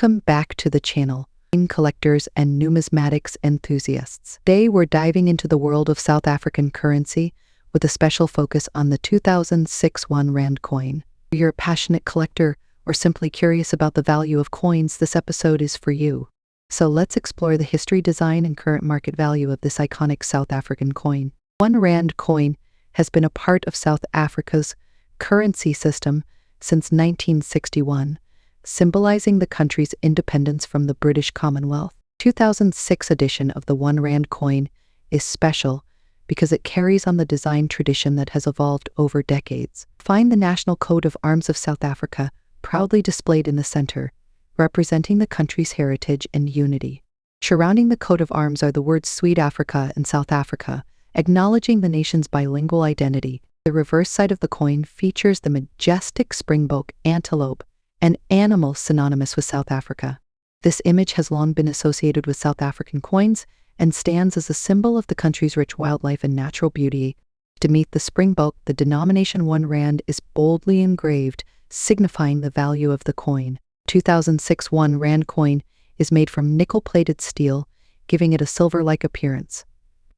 Welcome back to the channel, coin collectors and numismatics enthusiasts. Today we're diving into the world of South African currency with a special focus on the 2006 R1 coin. If you're a passionate collector or simply curious about the value of coins, this episode is for you. So let's explore the history, design, and current market value of this iconic South African coin. R1 coin has been a part of South Africa's currency system since 1961. Symbolizing the country's independence from the British Commonwealth. 2006 edition of the R1 coin is special because it carries on the design tradition that has evolved over decades. Find the national coat of arms of South Africa proudly displayed in the center, representing the country's heritage and unity. Surrounding the coat of arms are the words Sweet Africa and South Africa, acknowledging the nation's bilingual identity. The reverse side of the coin features the majestic springbok antelope, an animal synonymous with South Africa. This image has long been associated with South African coins and stands as a symbol of the country's rich wildlife and natural beauty. Beneath the springbok, the denomination R1 is boldly engraved, signifying the value of the coin. 2006 R1 coin is made from nickel-plated steel, giving it a silver-like appearance.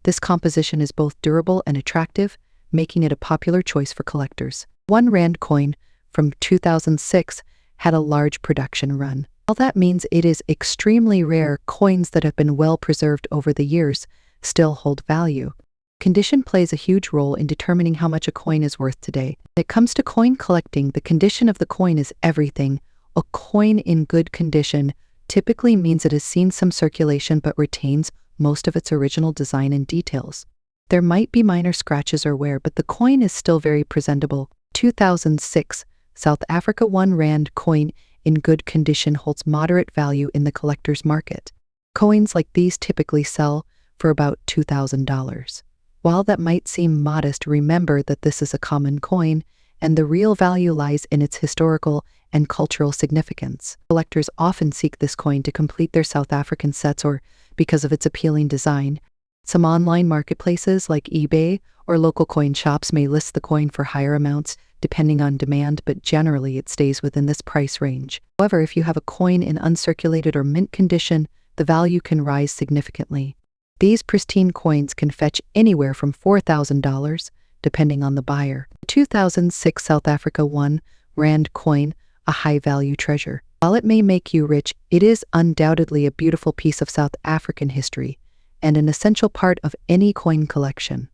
This composition is both durable and attractive, making it a popular choice for collectors. R1 coin from 2006 had a large production run. While that means it is extremely rare, coins that have been well preserved over the years still hold value. Condition plays a huge role in determining how much a coin is worth today. When it comes to coin collecting, the condition of the coin is everything. A coin in good condition typically means it has seen some circulation but retains most of its original design and details. There might be minor scratches or wear, but the coin is still very presentable. 2006 South Africa R1 coin in good condition holds moderate value in the collector's market. Coins like these typically sell for about $2,000. While that might seem modest, remember that this is a common coin, and the real value lies in its historical and cultural significance. Collectors often seek this coin to complete their South African sets or because of its appealing design. Some online marketplaces like eBay or local coin shops may list the coin for higher amounts depending on demand, but generally it stays within this price range. However, if you have a coin in uncirculated or mint condition, the value can rise significantly. These pristine coins can fetch anywhere from $4,000, depending on the buyer. The 2006 South Africa R1 coin, a high-value treasure. While it may make you rich, it is undoubtedly a beautiful piece of South African history and an essential part of any coin collection.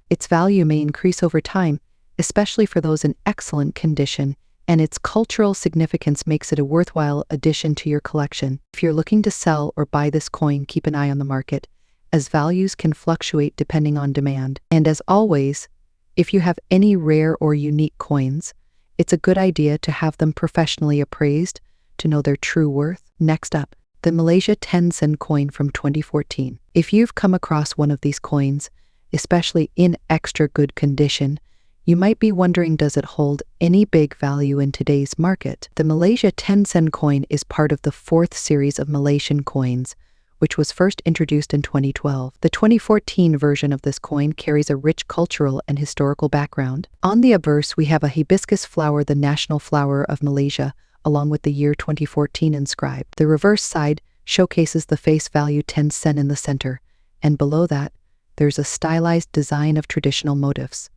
Its value may increase over time, especially for those in excellent condition, and its cultural significance makes it a worthwhile addition to your collection. If you're looking to sell or buy this coin, keep an eye on the market, as values can fluctuate depending on demand. And as always, if you have any rare or unique coins, it's a good idea to have them professionally appraised to know their true worth. Next up, the Malaysia 10-cent coin from 2014. If you've come across one of these coins, especially in extra good condition, you might be wondering, does it hold any big value in today's market? The Malaysia 10-cent coin is part of the fourth series of Malaysian coins, which was first introduced in 2012. The 2014 version of this coin carries a rich cultural and historical background. On the obverse, we have a hibiscus flower, the national flower of Malaysia, along with the year 2014 inscribed. The reverse side showcases the face value 10 cent in the center, and below that, there's a stylized design of traditional motifs.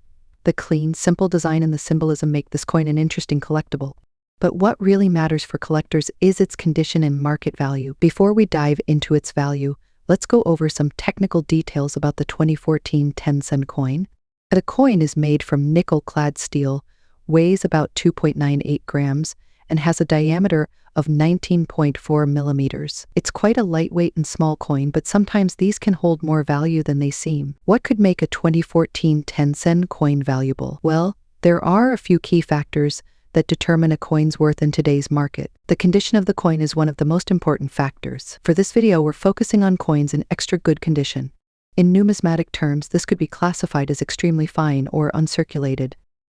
The clean, simple design and the symbolism make this coin an interesting collectible. But what really matters for collectors is its condition and market value. Before we dive into its value, let's go over some technical details about the 2014 10-cent coin. The coin is made from nickel-clad steel, weighs about 2.98 grams, and has a diameter of 19.4 millimeters. It's quite a lightweight and small coin, but sometimes these can hold more value than they seem. What could make a 2014 10-cent coin valuable? Well, there are a few key factors that determine a coin's worth in today's market. The condition of the coin is one of the most important factors. For this video, we're focusing on coins in extra good condition. In numismatic terms, this could be classified as extremely fine or uncirculated.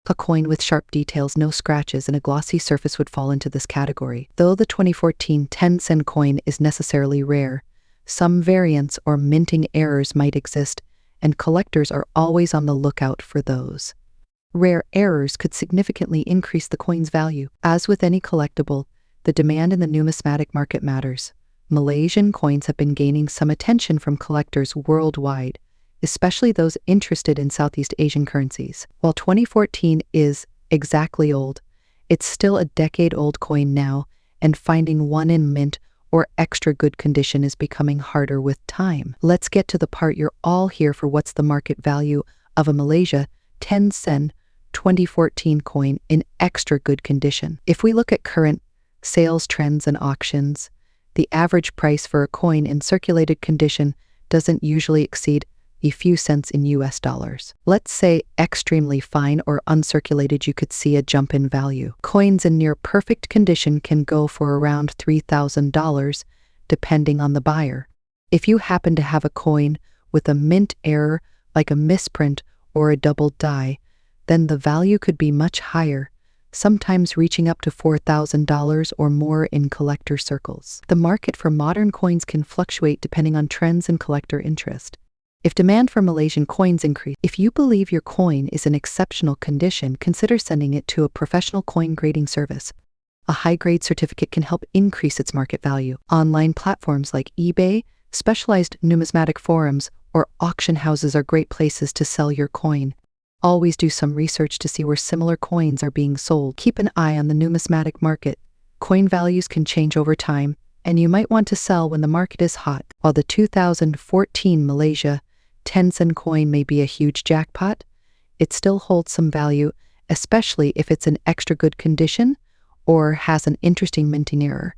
A coin with sharp details, no scratches, and a glossy surface would fall into this category. Though the 2014 10-cent coin is necessarily rare, some variants or minting errors might exist, and collectors are always on the lookout for those. Rare errors could significantly increase the coin's value. As with any collectible, the demand in the numismatic market matters. Malaysian coins have been gaining some attention from collectors worldwide, especially those interested in Southeast Asian currencies. While 2014 is exactly old, it's still a decade-old coin now, and finding one in mint or extra good condition is becoming harder with time. Let's get to the part you're all here for. What's the market value of a Malaysia 10 sen 2014 coin in extra good condition? If we look at current sales trends and auctions, the average price for a coin in circulated condition doesn't usually exceed a few cents in US dollars. Let's say extremely fine or uncirculated, you could see a jump in value. Coins in near perfect condition can go for around $3,000 depending on the buyer. If you happen to have a coin with a mint error like a misprint or a double die, then the value could be much higher, sometimes reaching up to $4,000 or more in collector circles. The market for modern coins can fluctuate depending on trends and collector interest. If demand for Malaysian coins increase, if you believe your coin is in exceptional condition, consider sending it to a professional coin grading service. A high-grade certificate can help increase its market value. Online platforms like eBay, specialized numismatic forums, or auction houses are great places to sell your coin. Always do some research to see where similar coins are being sold. Keep an eye on the numismatic market. Coin values can change over time, and you might want to sell when the market is hot. While the 2014 Malaysia 10 sen coin may be a huge jackpot, it still holds some value, especially if it's in extra good condition or has an interesting minting error.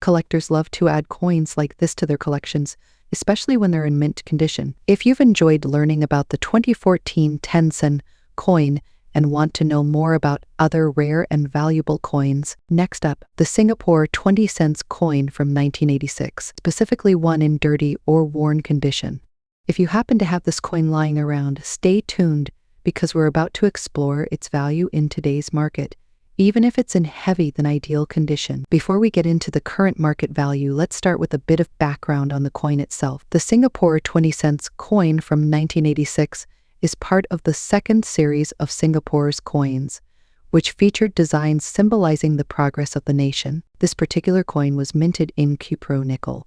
Collectors love to add coins like this to their collections, especially when they're in mint condition. If you've enjoyed learning about the 2014 10 sen coin and want to know more about other rare and valuable coins, next up, the Singapore 20 cents coin from 1986, specifically one in dirty or worn condition. If you happen to have this coin lying around, stay tuned because we're about to explore its value in today's market, even if it's in heavy than ideal condition. Before we get into the current market value, let's start with a bit of background on the coin itself. The Singapore 20 cents coin from 1986 is part of the second series of Singapore's coins, which featured designs symbolizing the progress of the nation. This particular coin was minted in cupro-nickel,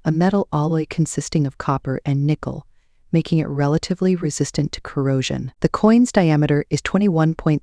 a metal alloy consisting of copper and nickel, making it relatively resistant to corrosion. The coin's diameter is 21.36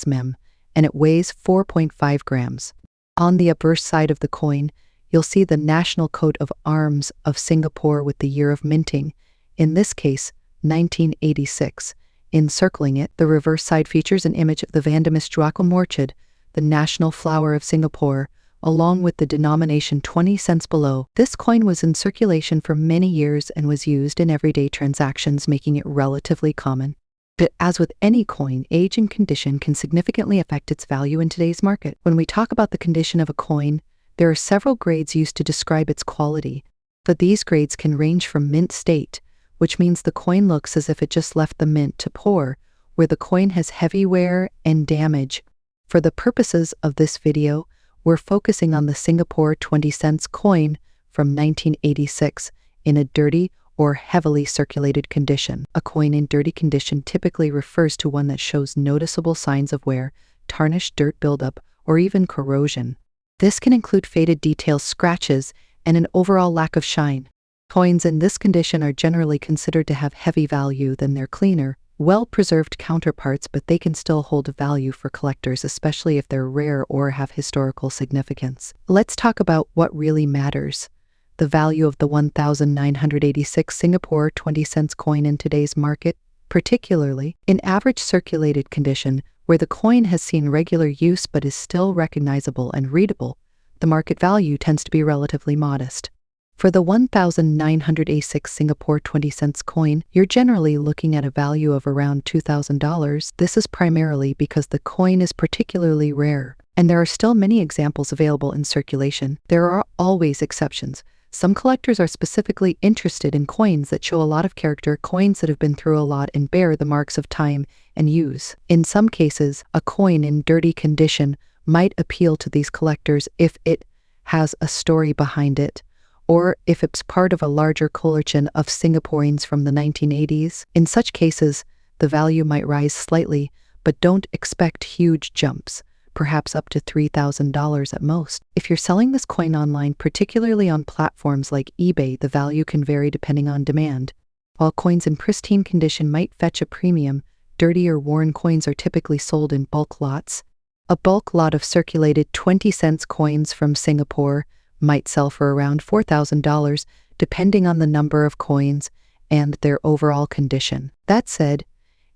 mm, and it weighs 4.5 grams. On the obverse side of the coin, you'll see the national coat of arms of Singapore with the year of minting, in this case, 1986. Encircling it, the reverse side features an image of the Vandamis Joachim orchid, the national flower of Singapore, along with the denomination 20 cents below. This coin was in circulation for many years and was used in everyday transactions, making it relatively common. But as with any coin, age and condition can significantly affect its value in today's market. When we talk about the condition of a coin, there are several grades used to describe its quality, but these grades can range from mint state, which means the coin looks as if it just left the mint, to poor, where the coin has heavy wear and damage. For the purposes of this video, we're focusing on the Singapore 20 cents coin from 1986 in a dirty or heavily circulated condition. A coin in dirty condition typically refers to one that shows noticeable signs of wear, tarnish, dirt buildup, or even corrosion. This can include faded details, scratches, and an overall lack of shine. Coins in this condition are generally considered to have heavy value than their cleaner, well-preserved counterparts, but they can still hold value for collectors, especially if they're rare or have historical significance. Let's talk about what really matters: the value of the 1,986 Singapore 20 cents coin in today's market, particularly in average circulated condition, where the coin has seen regular use but is still recognizable and readable. The market value tends to be relatively modest. For the 1,986 Singapore 20 cents coin, you're generally looking at a value of around $2,000. This is primarily because the coin is particularly rare, and there are still many examples available in circulation. There are always exceptions. Some collectors are specifically interested in coins that show a lot of character, coins that have been through a lot and bear the marks of time and use. In some cases, a coin in dirty condition might appeal to these collectors if it has a story behind it, or if it's part of a larger collection of Singaporeans from the 1980s. In such cases, the value might rise slightly, but don't expect huge jumps. perhaps up to $3,000 at most. If you're selling this coin online, particularly on platforms like eBay, the value can vary depending on demand. While coins in pristine condition might fetch a premium, dirty or worn coins are typically sold in bulk lots. A bulk lot of circulated 20-cent coins from Singapore might sell for around $4,000, depending on the number of coins and their overall condition. That said,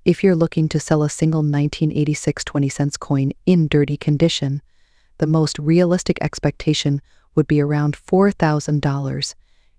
if you're looking to sell a single 1986 20-cent coin in dirty condition, the most realistic expectation would be around $4,000,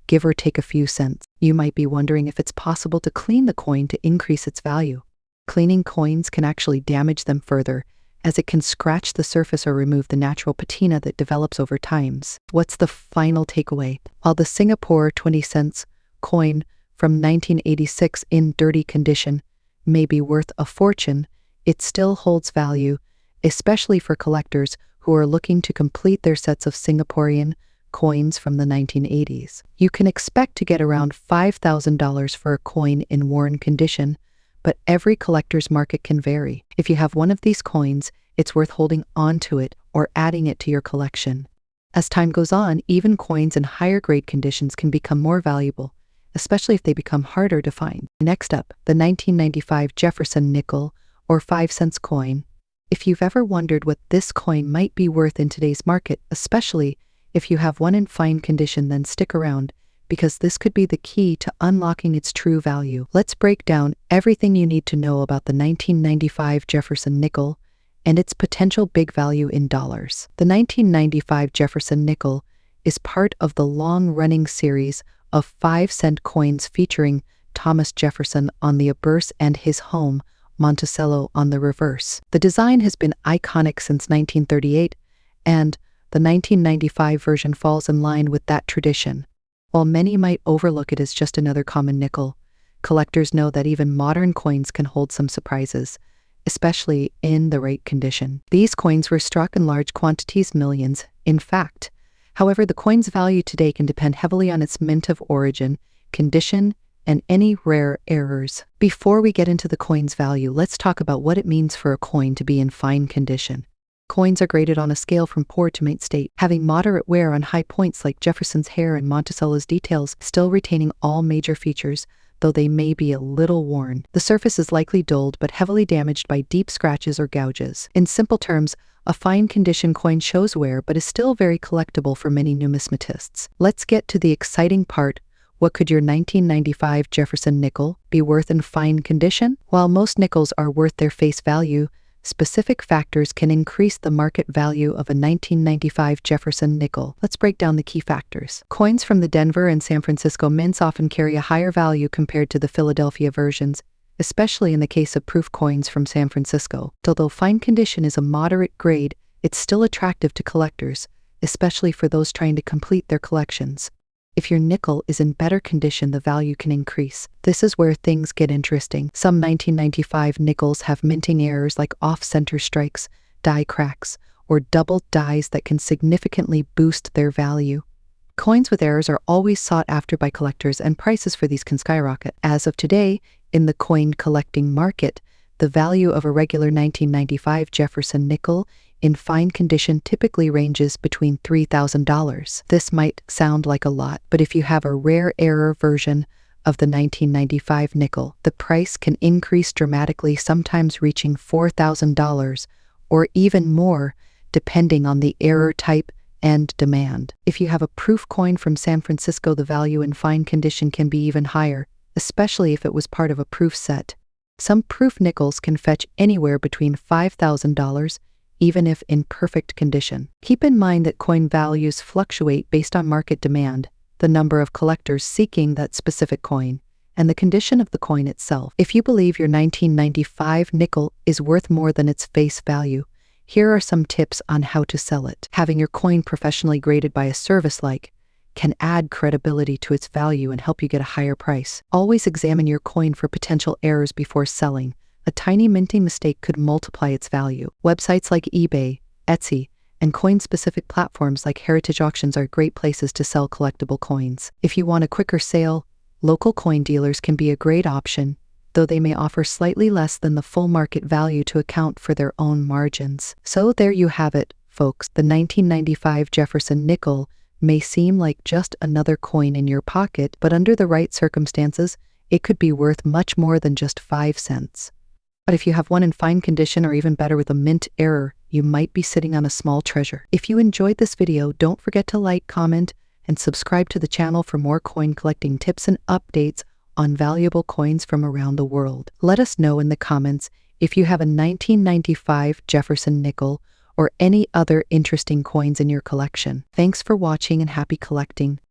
give or take a few cents. You might be wondering if it's possible to clean the coin to increase its value. Cleaning coins can actually damage them further, as it can scratch the surface or remove the natural patina that develops over time. What's the final takeaway? While the Singapore 20-cent coin from 1986 in dirty condition may be worth a fortune, it still holds value, especially for collectors who are looking to complete their sets of Singaporean coins from the 1980s. You can expect to get around $5,000 for a coin in worn condition, but every collector's market can vary. If you have one of these coins, it's worth holding on to it or adding it to your collection. As time goes on, even coins in higher grade conditions can become more valuable, especially if they become harder to find. Next up, the 1995 Jefferson nickel or 5-cent coin. If you've ever wondered what this coin might be worth in today's market, especially if you have one in fine condition, then stick around, because this could be the key to unlocking its true value. Let's break down everything you need to know about the 1995 Jefferson nickel and its potential big value in dollars. The 1995 Jefferson nickel is part of the long-running series of 5-cent coins featuring Thomas Jefferson on the obverse and his home, Monticello, on the reverse. The design has been iconic since 1938, and the 1995 version falls in line with that tradition. While many might overlook it as just another common nickel, collectors know that even modern coins can hold some surprises, especially in the right condition. These coins were struck in large quantities, millions, in fact. However, the coin's value today can depend heavily on its mint of origin, condition, and any rare errors. Before we get into the coin's value, let's talk about what it means for a coin to be in fine condition. Coins are graded on a scale from poor to mint state, having moderate wear on high points like Jefferson's hair and Monticello's details, still retaining all major features, though they may be a little worn. The surface is likely dulled but heavily damaged by deep scratches or gouges. In simple terms, a fine condition coin shows wear but is still very collectible for many numismatists. Let's get to the exciting part. What could your 1995 Jefferson nickel be worth in fine condition? While most nickels are worth their face value, specific factors can increase the market value of a 1995 Jefferson nickel. Let's break down the key factors. Coins from the Denver and San Francisco mints often carry a higher value compared to the Philadelphia versions, especially in the case of proof coins from San Francisco. Although fine condition is a moderate grade, it's still attractive to collectors, especially for those trying to complete their collections. If your nickel is in better condition, the value can increase. This is where things get interesting. Some 1995 nickels have minting errors like off-center strikes, die cracks, or double dies that can significantly boost their value. Coins with errors are always sought after by collectors, and prices for these can skyrocket. As of today, in the coin collecting market, the value of a regular 1995 Jefferson nickel in fine condition typically ranges between $3,000. This might sound like a lot, but if you have a rare error version of the 1995 nickel, the price can increase dramatically, sometimes reaching $4,000 or even more, depending on the error type and demand. If you have a proof coin from San Francisco, the value in fine condition can be even higher, especially if it was part of a proof set. Some proof nickels can fetch anywhere between $5,000, even if in perfect condition. Keep in mind that coin values fluctuate based on market demand, the number of collectors seeking that specific coin, and the condition of the coin itself. If you believe your 1995 nickel is worth more than its face value, here are some tips on how to sell it. Having your coin professionally graded by a service like can add credibility to its value and help you get a higher price. Always examine your coin for potential errors before selling. A tiny minting mistake could multiply its value. Websites like eBay, Etsy, and coin-specific platforms like heritage auctions are great places to sell collectible coins. If you want a quicker sale, local coin dealers can be a great option. though they may offer slightly less than the full market value to account for their own margins. So there you have it, folks. The 1995 Jefferson nickel may seem like just another coin in your pocket, but under the right circumstances, it could be worth much more than just 5 cents. But if you have one in fine condition or even better with a mint error, you might be sitting on a small treasure. If you enjoyed this video, don't forget to like, comment, and subscribe to the channel for more coin collecting tips and updates on valuable coins from around the world. Let us know in the comments if you have a 1995 Jefferson nickel or any other interesting coins in your collection. Thanks for watching and happy collecting.